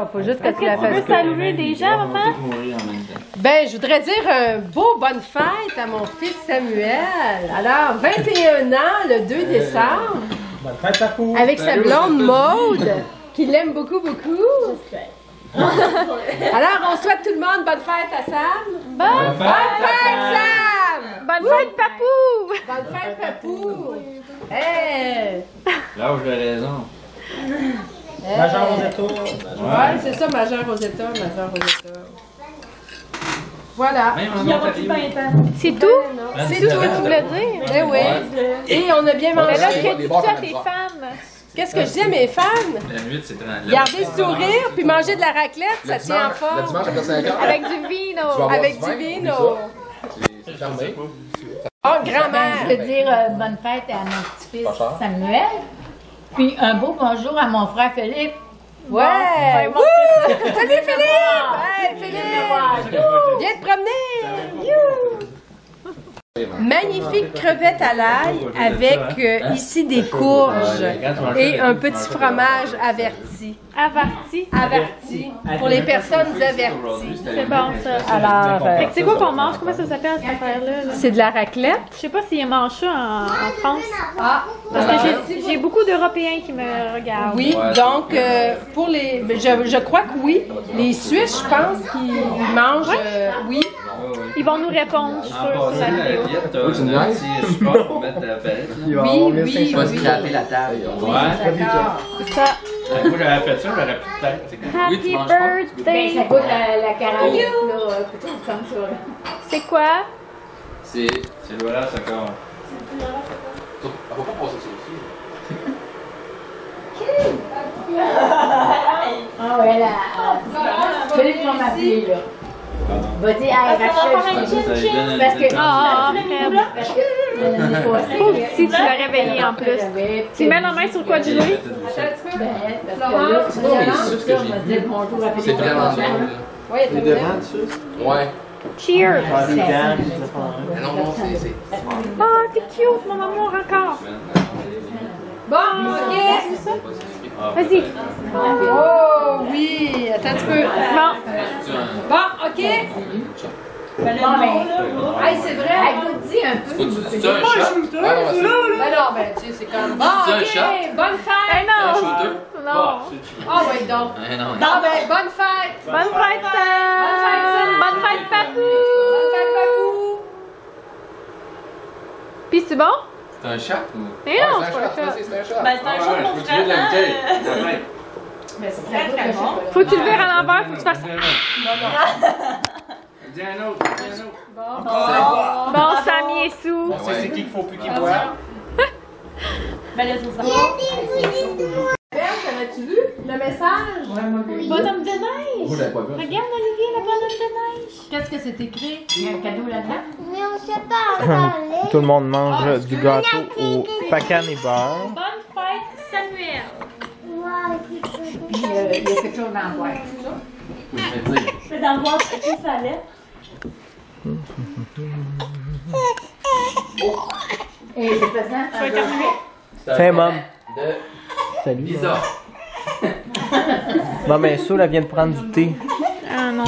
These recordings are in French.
ça. Faut juste que tu la Est-ce que tu fasses. veux saluer des gens, maman? Ben, je voudrais dire un beau bonne fête à mon fils Samuel. Alors, 21 ans, le 2 décembre. Bonne fête, Papou! Avec sa blonde Maude, qui l'aime beaucoup, beaucoup. Alors, on souhaite tout le monde bonne fête à Sam. Bonne Fête, Sam! Bonne fête, papou! Bonne fête, Papou! Hey! Là où j'ai raison. Major Rosetta. Ouais, c'est ça, Major Rosetta, Major Rosetta. Voilà. Il y aura plus 20 ans. C'est tout? C'est tout ce que tu voulais dire? Eh oui. Et on a bien Mais mangé. là, ce que tu dis à tes femmes. Qu'est-ce que je dis à mes fans? La nuit, c'est 30. Garder le sourire puis manger de la raclette, ça tient en Le forme. dimanche après 5 ans. Avec du vino. avoir Avec du vin, du oublie vino. C'est fermé. Oh, grand-mère. Je veux dire bonne fête à mon petit-fils Pas cher. Samuel. Puis un beau bonjour à mon frère Philippe. Ouais! Bon, Wouh! Salut Philippe! Hey Philippe! Viens te promener! You! Magnifique crevette à l'ail avec ici des courges et un petit fromage averti. Averti. Averti. Pour les personnes averties. C'est bon, ça. Alors, Fait que c'est quoi qu'on mange? Comment ça s'appelle, cette affaire-là? là? c'est de la raclette. Je sais pas s'ils mangent ça en France. Ah, Parce que j'ai beaucoup d'Européens qui me regardent. oui, donc pour les, je crois que oui. Les Suisses, je pense qu'ils mangent, oui. Ils vont nous répondre, je suis sûre, sur la vidéo. Oui, tu me un petit support pour mettre la palette. Là. Oui. Je vais scraper la table. Ouais. D'accord. Ça. Moi, j'avais fait ça, j'aurais plus de tête. Oui, tu Happy manges pas. Ben, birthday! ça goûte la caramel, là, peut-être comme ça. Là. C'est quoi? C'est. C'est voilà, ça commence. On va pas passer ça aussi. Ah ouais, là. Philippe m'a m'appeler, là. Vas-y, à Rachel, je dis. Parce que. Ah, Parce que. si tu l'as réveillé en plus. Tu mets la main sur quoi du louis? Parce que là, je vais dire bonjour à Philippe. C'est vraiment drôle. Oui, Les devants dessus? Ouais. Cheers! Ah, les dents, je sais pas. Mais non, non, c'est. Ah, t'es cute, mon amour, encore. Bon, ok. Vas-y. Oh oui, attends un petit peu. Bon. Bon, ok. Bon, ben. Hey, c'est vrai. Elle vous dit un peu. Faut-tu dis ça un shot? Ben non, ben tu sais, c'est comme. Bon, C'est un ok. shot. Bonne Eh fête. Un non! shooter? Non! Ah, ouais, donc. Non, Non, ben, bonne fête. Bonne fête, Sam! Bonne fête, Papou! Bonne fête, Papou. Pis c'est bon? c'est un shot ou? Mais non, c'est pas le C'est chat. c'est un chat. Ben, c'est un jour je pour peux tuer de la frère, bouteille. hein? Mais c'est Très, très bon. Faut que tu le vires à l'envers, faut que tu fasses. Dis un autre, dis un autre. Bon, Sam, il est sous. C'est qui qu'il faut plus qu'il boit? Ben là, c'est ça. Belle, t'avais-tu vu le message? Bonhomme de neige! Moi, j'avais pas vu. Regarde, Olivier, le bonhomme de neige! Qu'est-ce que c'est écrit? Il y a un cadeau là-dedans. Mais on sait pas parler. Tout le monde mange du gâteau au pacan et beurre. Bonne fête, Samuel! Puis il y a quelque chose dans la boîte. Oui, je vais dire. Je peux d'en voir ce qu'il fallait. Et c'est faisant. Tu vas terminer? Tiens, Mom. De Salut. Lisa. Bon, ben, Soul, elle vient de prendre du thé. Ah non,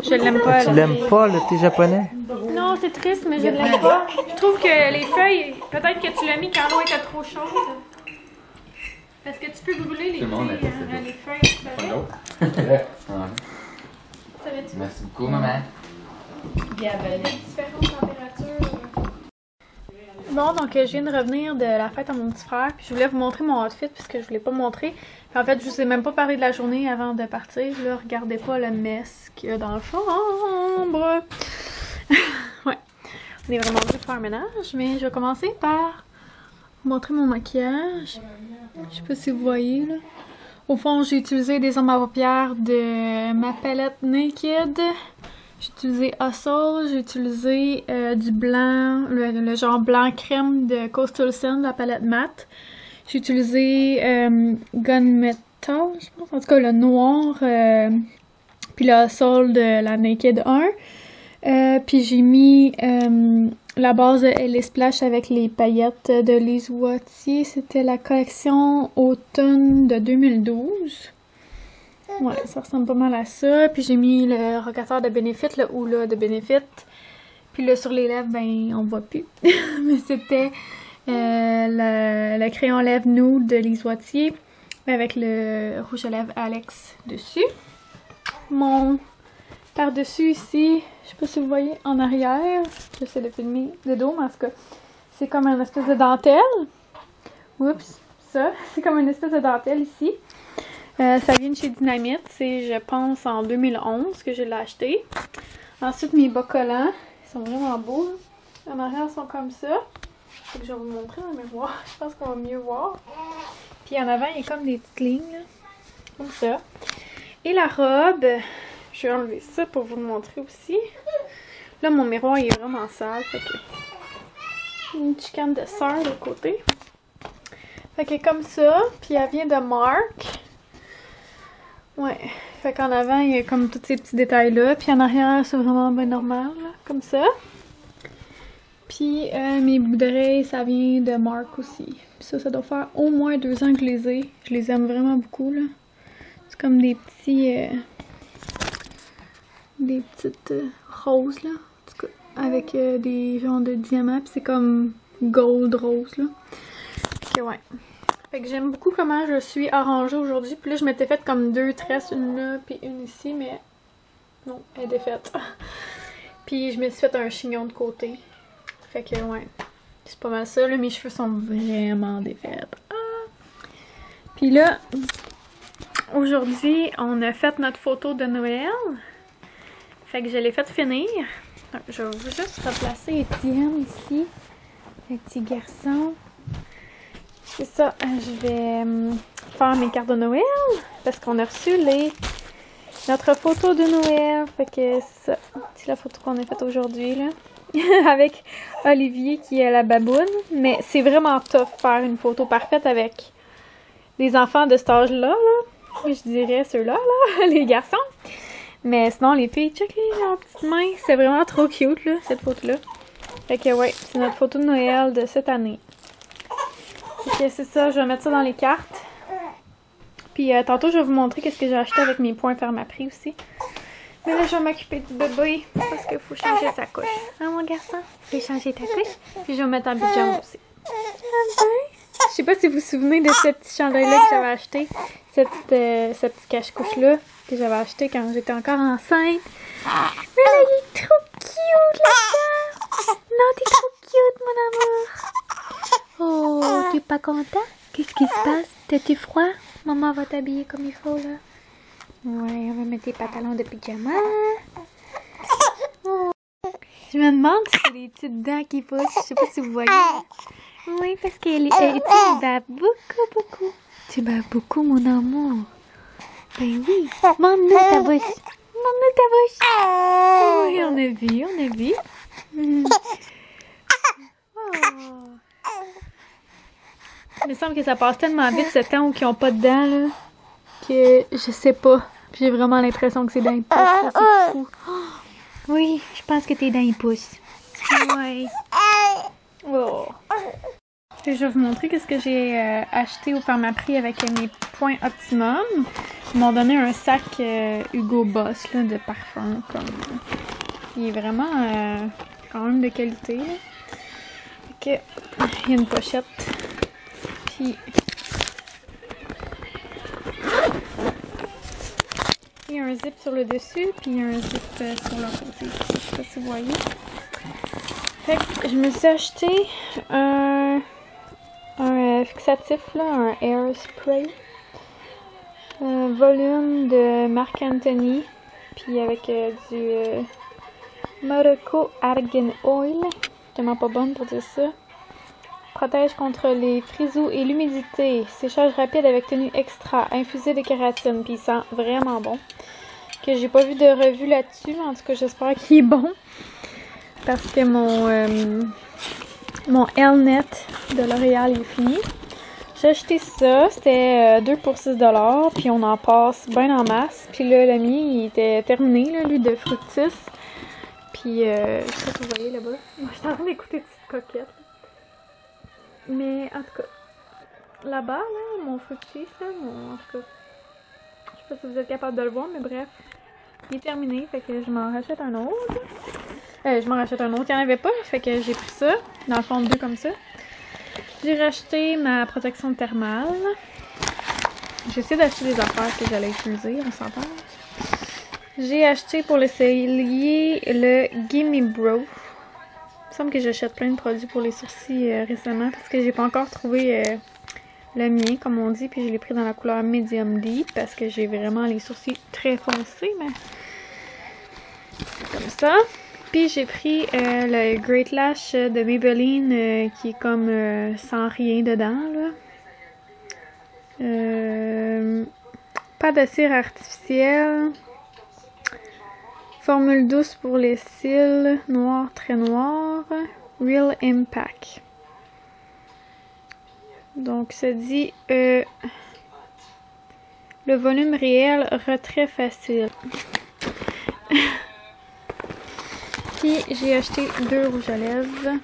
je l'aime pas. Tu l'aimes pas, le thé japonais? Non, c'est triste, mais je l'aime pas. Je trouve que les feuilles, peut-être que tu l'as mis quand l'eau était trop chaude. Parce que tu peux brûler les, Tout le monde a fait ça. les feuilles, tu savais? Ouais. Savais-tu? Merci beaucoup, maman. Différentes températures. Bon, donc je viens de revenir de la fête à mon petit frère, puis je voulais vous montrer mon outfit puisque je voulais pas montrer. Puis en fait, je vous ai même pas parlé de la journée avant de partir. Là, regardez pas le mess qu'il y a dans la chambre. Ouais, on est vraiment dû faire un ménage, mais je vais commencer par vous montrer mon maquillage. Je sais pas si vous voyez là. Au fond, j'ai utilisé des ombres à paupières de ma palette Naked. J'ai utilisé Hustle, j'ai utilisé du blanc, le genre blanc crème de Coastal Scent, la palette matte. J'ai utilisé Gunmetal, je pense, en tout cas le noir, puis le Hustle de la Naked 1. Puis j'ai mis la base de LA Splash avec les paillettes de Lise Wattier. C'était la collection automne de 2012. Ouais, ça ressemble pas mal à ça. Puis j'ai mis le rocateur de Benefit, le Hoola de Benefit. Puis là, sur les lèvres, ben, on voit plus. Mais c'était le crayon lèvres nude de Lise Wattier avec le rouge à lèvres Alex dessus. Mon par-dessus ici, je sais pas si vous voyez en arrière, j'essaie de filmer de dos, mais en tout cas, c'est comme une espèce de dentelle. Oups, ça, c'est comme une espèce de dentelle ici. Ça vient de chez Dynamite, c'est je pense en 2011 que je l'ai acheté. Ensuite mes bas collants, ils sont vraiment beaux. Là. En arrière ils sont comme ça. Fait que je vais vous montrer dans le miroir, je pense qu'on va mieux voir. Puis en avant il y a comme des petites lignes, là. Comme ça. Et la robe, je vais enlever ça pour vous le montrer aussi. Là mon miroir il est vraiment sale, fait que une petite canne de sœur de côté. Fait que comme ça, puis elle vient de Marc. Ouais, fait qu'en avant, il y a comme tous ces petits détails-là. Puis en arrière, c'est vraiment bien normal, là, comme ça. Puis mes boucles d'oreilles, ça vient de Marc aussi. Puis ça doit faire au moins 2 ans que je les ai. Je les aime vraiment beaucoup, là. C'est comme des petits... des petites roses, là. En tout cas, avec des genres de diamants. Puis c'est comme gold rose, là. Fait que ouais. Fait que j'aime beaucoup comment je suis arrangée aujourd'hui. Puis là, je m'étais faite comme 2 tresses, une là, puis une ici, mais non, elle est défaite. Puis je me suis fait un chignon de côté. Fait que ouais, c'est pas mal ça. Là, mes cheveux sont vraiment défaits. Ah! Puis là, aujourd'hui, on a fait notre photo de Noël. Fait que je l'ai fait finir. Je vais juste replacer Étienne ici. Un petit garçon. C'est ça, je vais faire mes cartes de Noël parce qu'on a reçu notre photo de Noël. Fait que c'est ça, c'est la photo qu'on a faite aujourd'hui là. Avec Olivier qui est la baboune. Mais c'est vraiment tough faire une photo parfaite avec des enfants de cet âge-là. Là. Je dirais ceux-là, là, les garçons. Mais sinon, les filles, checkez leurs petites mains. C'est vraiment trop cute, là, cette photo-là. Fait que ouais, c'est notre photo de Noël de cette année. Ok, c'est ça, je vais mettre ça dans les cartes. Puis tantôt, je vais vous montrer qu'est-ce que j'ai acheté avec mes points Pharmaprix aussi. Mais là, je vais m'occuper du bébé parce qu'il faut changer sa couche. Hein, mon garçon? Je vais changer ta couche. Puis je vais mettre en pyjama aussi. Je sais pas si vous vous souvenez de ce petit chandail-là que j'avais acheté. Cette petite cache-couche-là que j'avais acheté quand j'étais encore enceinte. Mais là, il est trop cute, là-dedans. Non, t'es trop cute, mon amour. Oh, t'es pas content? Qu'est-ce qui se passe? T'as-tu froid? Maman va t'habiller comme il faut, là. Ouais, on va mettre tes pantalons de pyjama. Oh. Je me demande si c'est des petites dents qui poussent. Je sais pas si vous voyez. Oui, parce qu'elle bat beaucoup. Tu bats beaucoup, mon amour. Ben oui. Montre-nous ta bouche. Montre-nous ta bouche. Oui, on a vu. Oh. Il me semble que ça passe tellement vite ce temps où ils n'ont pas de dents, là, que je sais pas. J'ai vraiment l'impression que c'est dents poussent. C'est fou. Oh. Oui, je pense que tes dents poussent. Ouais. Oh. Je vais vous montrer qu'est-ce que j'ai acheté au Pharmaprix avec mes points Optimum. Ils m'ont donné un sac Hugo Boss là, de parfum. Il est vraiment quand même de qualité. Là. Okay. Il y a une pochette. Puis il y a un zip sur le dessus, puis il y a un zip sur le côté. Je sais pas si vous voyez. Fait que je me suis acheté un fixatif, là, un Airspray. Un volume de Marc Anthony. Puis avec du Morocco Argan Oil. Tellement pas bonne pour dire ça. Protège contre les frisous et l'humidité. Séchage rapide avec tenue extra. Infusé de kératine. Puis il sent vraiment bon. Que j'ai pas vu de revue là-dessus. En tout cas, j'espère qu'il est bon. Parce que mon L-Net de L'Oréal est fini. J'ai acheté ça. C'était 2 pour 6$. Puis on en passe bien en masse. Puis là, le mien, il était terminé, là, lui, de Fructis. Puis, je sais pas si vous voyez là-bas. Moi, je suis en train d'écouter Petite Coquette. Mais, en tout cas, là-bas, là, mon Fructis, là, en tout cas, je sais pas si vous êtes capable de le voir, mais bref. Il est terminé, fait que je m'en rachète un autre. Je m'en rachète un autre, il n'y en avait pas, fait que j'ai pris ça. Dans le fond, 2 comme ça. J'ai racheté ma protection thermale. J'ai essayé d'acheter des affaires que j'allais utiliser, on s'entend. J'ai acheté pour l'essayer le Gimme Bro. Il me semble que j'achète plein de produits pour les sourcils récemment parce que j'ai pas encore trouvé le mien, comme on dit, puis je l'ai pris dans la couleur Medium Deep parce que j'ai vraiment les sourcils très foncés, mais comme ça. Puis j'ai pris le Great Lash de Maybelline qui est comme sans rien dedans, là. Pas de cire artificielle. Formule douce pour les cils, noir, très noir. Real Impact. Donc ça dit le volume réel, retrait facile. Puis j'ai acheté 2 rouges à lèvres.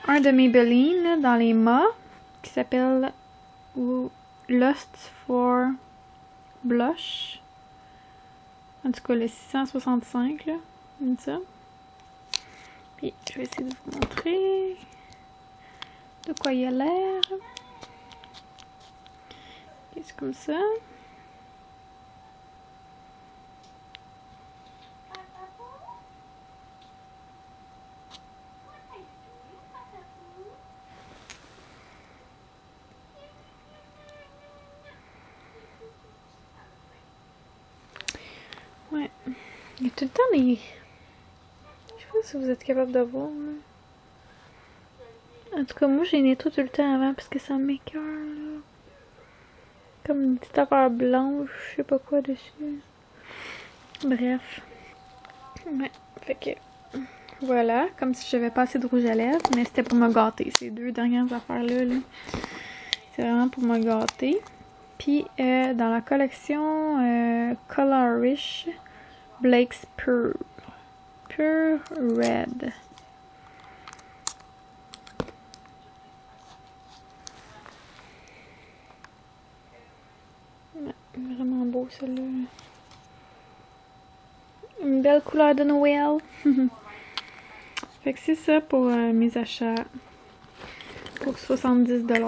Un de Maybelline dans les mâts qui s'appelle Lust for Blush. En tout cas, le 665, là, comme ça. Puis, je vais essayer de vous montrer de quoi il a l'air. C'est comme ça. Ouais, il y a tout le temps des... Je sais pas si vous êtes capable de voir, là. En tout cas, moi, j'ai nettoie tout le temps avant parce que ça m'écoeure, là. Comme une petite affaire blanche, je sais pas quoi dessus. Bref. Ouais, fait que... Voilà, comme si j'avais pas assez de rouge à lèvres, mais c'était pour me gâter, ces 2 dernières affaires-là, là. C'est vraiment pour me gâter. Puis, dans la collection Colorish Blake's Pure Red. Ouais, vraiment beau, celui-là. Une belle couleur de Noël. Fait que c'est ça pour mes achats. Pour 70 $.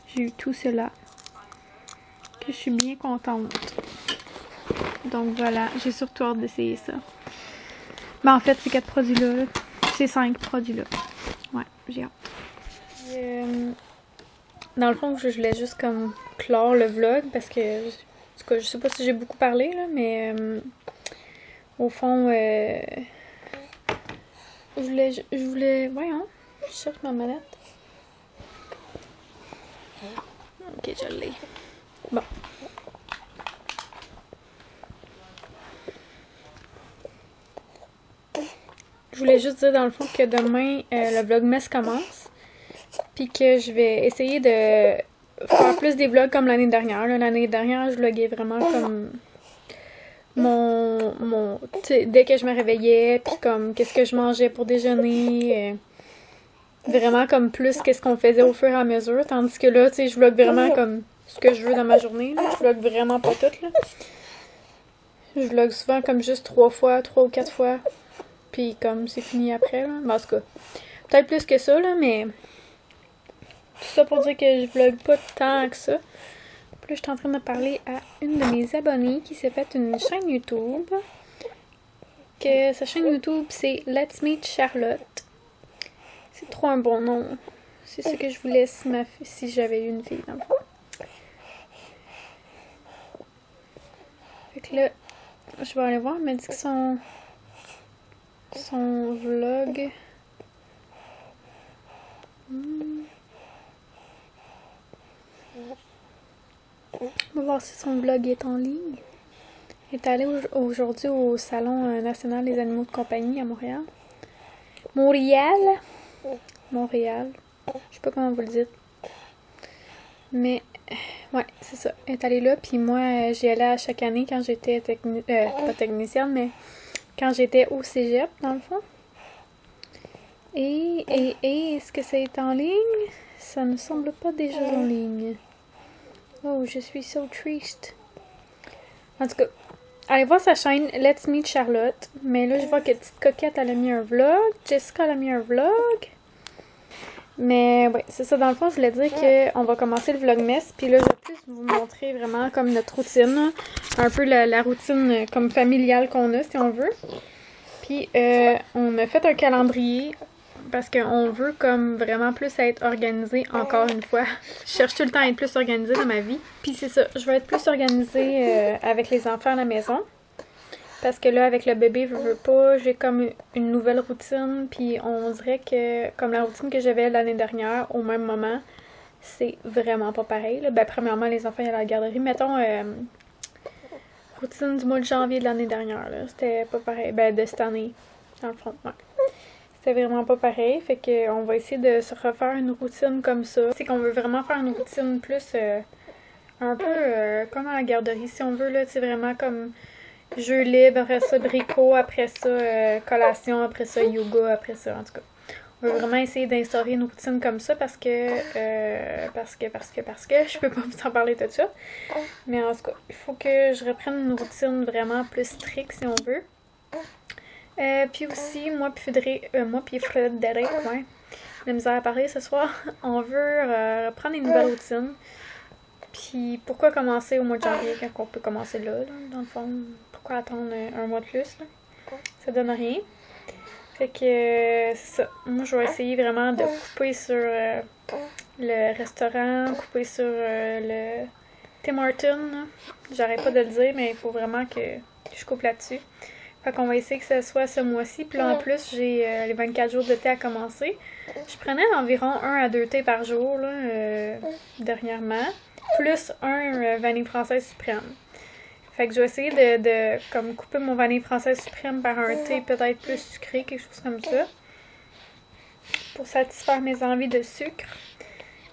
J'ai eu tout cela. Que je suis bien contente. Donc voilà, j'ai surtout hâte d'essayer ça. Mais en fait, ces 4 produits-là, ces 5 produits-là. Ouais, j'ai hâte. Dans le fond, je voulais juste comme clore le vlog parce que, en tout cas, je sais pas si j'ai beaucoup parlé, là, mais au fond, je voulais, voyons, je cherche ma manette. Ok, je l'ai. Bon. Je voulais juste dire dans le fond que demain, le vlogmas commence. Puis que je vais essayer de faire plus des vlogs comme l'année dernière. L'année dernière, je vloguais vraiment comme dès que je me réveillais, puis comme qu'est-ce que je mangeais pour déjeuner. Vraiment comme plus qu'est-ce qu'on faisait au fur et à mesure. Tandis que là, tu sais, je vlog vraiment comme ce que je veux dans ma journée. Là. Je vlog vraiment pas tout, là. Je vlog souvent comme juste 3 ou 4 fois. Puis comme c'est fini après, là. Mais en tout cas, peut-être plus que ça, là, mais... Tout ça pour dire que je vlog pas tant que ça. Puis là, je suis en train de parler à une de mes abonnées qui s'est faite une chaîne YouTube. Que sa chaîne YouTube, c'est Let's Meet Charlotte. C'est trop un bon nom. C'est ce que je voulais si j'avais eu une fille, dans le fond. Fait que là, je vais aller voir. Elle m'a dit que son vlog... On va voir si son vlog est en ligne. Elle est allée aujourd'hui au Salon national des animaux de compagnie à Montréal. Montréal. Je sais pas comment vous le dites. Mais, ouais, c'est ça. Elle est allée là, puis moi, j'y allais à chaque année quand j'étais pas technicienne, mais quand j'étais au cégep, dans le fond. Et est-ce que ça est en ligne? Ça ne semble pas déjà en ligne. Oh, je suis so triste. En tout cas, allez voir sa chaîne Let's Meet Charlotte. Mais là, je vois que Petite Coquette, elle a mis un vlog. Jessica, elle a mis un vlog. Mais ouais, c'est ça. Dans le fond, je voulais dire qu'on va commencer le vlogmas. Puis là, je vais plus vous montrer vraiment comme notre routine. Un peu la routine comme familiale qu'on a, si on veut. Puis, on a fait un calendrier parce qu'on veut comme vraiment plus être organisé, encore une fois. Je cherche tout le temps à être plus organisée dans ma vie. Puis c'est ça, je veux être plus organisée avec les enfants à la maison. Parce que là, avec le bébé, je veux pas, j'ai comme une nouvelle routine. Puis on dirait que, comme la routine que j'avais l'année dernière, au même moment, c'est vraiment pas pareil. Là. Ben, premièrement, les enfants, il y a la garderie. Mettons... routine du mois de janvier de l'année dernière, là. C'était pas pareil. Ben, de cette année, dans le fond, ouais. C'était vraiment pas pareil. Fait que on va essayer de se refaire une routine comme ça. C'est qu'on veut vraiment faire une routine plus, un peu comme à la garderie, si on veut, là. C'est vraiment comme jeu libre, après ça, bricot, après ça, collation, après ça, yoga, après ça, en tout cas. On veut vraiment essayer d'instaurer une routine comme ça parce que je peux pas vous en parler tout de suite. Mais en tout cas, il faut que je reprenne une routine vraiment plus stricte si on veut. Puis aussi, moi puis Frédéric, ouais, la misère à parler ce soir, on veut reprendre une nouvelle routine. Puis pourquoi commencer au mois de janvier quand on peut commencer là, dans le fond? Pourquoi attendre un mois de plus, là? Ça donne rien. Fait que c'est ça. Moi, je vais essayer vraiment de couper sur le restaurant, couper sur le Tim Hortons. J'arrête pas de le dire, mais il faut vraiment que je coupe là-dessus. Fait qu'on va essayer que ce soit ce mois-ci. Puis là, en plus, j'ai les 24 jours de thé à commencer. Je prenais environ 1 à 2 thés par jour, là, dernièrement. Plus un vanille française suprême. Fait que je vais essayer de comme couper mon vanille française suprême par un thé peut-être plus sucré, quelque chose comme ça. Pour satisfaire mes envies de sucre.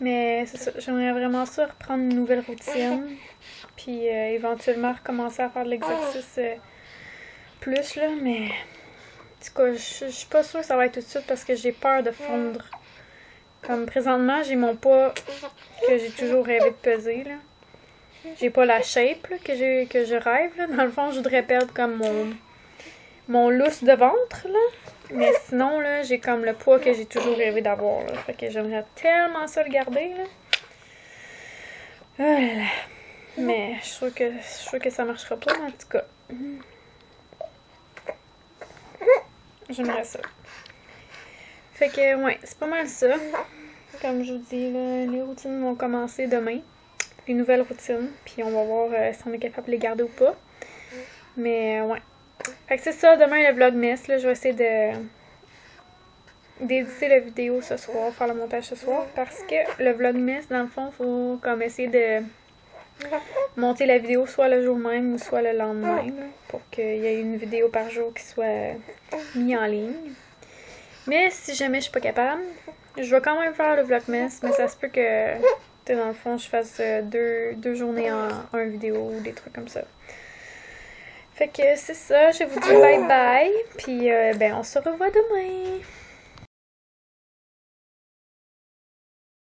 Mais c'est ça, j'aimerais vraiment ça, reprendre une nouvelle routine. Puis éventuellement recommencer à faire de l'exercice plus, là. Mais en tout cas, je suis pas sûre que ça va être tout de suite parce que j'ai peur de fondre. Comme présentement, j'ai mon poids que j'ai toujours rêvé de peser, là. J'ai pas la shape là, que je rêve. Là. Dans le fond, je voudrais perdre comme mon lousse de ventre. Là. Mais sinon, là, j'ai comme le poids que j'ai toujours rêvé d'avoir. Là. Fait que j'aimerais tellement ça le garder. Là. Oh là là. Mais je suis sûre que ça marchera pas, en tout cas. J'aimerais ça. Fait que, ouais, c'est pas mal ça. Comme je vous dis, là, les routines vont commencer demain. Les nouvelles routines, puis on va voir si on est capable de les garder ou pas. Mais ouais. Fait que c'est ça, demain le vlogmas, là, je vais essayer d'éditer la vidéo ce soir, faire le montage ce soir, parce que le vlogmas, dans le fond, faut comme essayer de monter la vidéo soit le jour même ou soit le lendemain, là, pour qu'il y ait une vidéo par jour qui soit mise en ligne. Mais si jamais je suis pas capable, je vais quand même faire le vlogmas, mais ça se peut que dans le fond, je fasse deux journées en un vidéo ou des trucs comme ça. Fait que c'est ça, je vous dis bye bye. Puis ben on se revoit demain.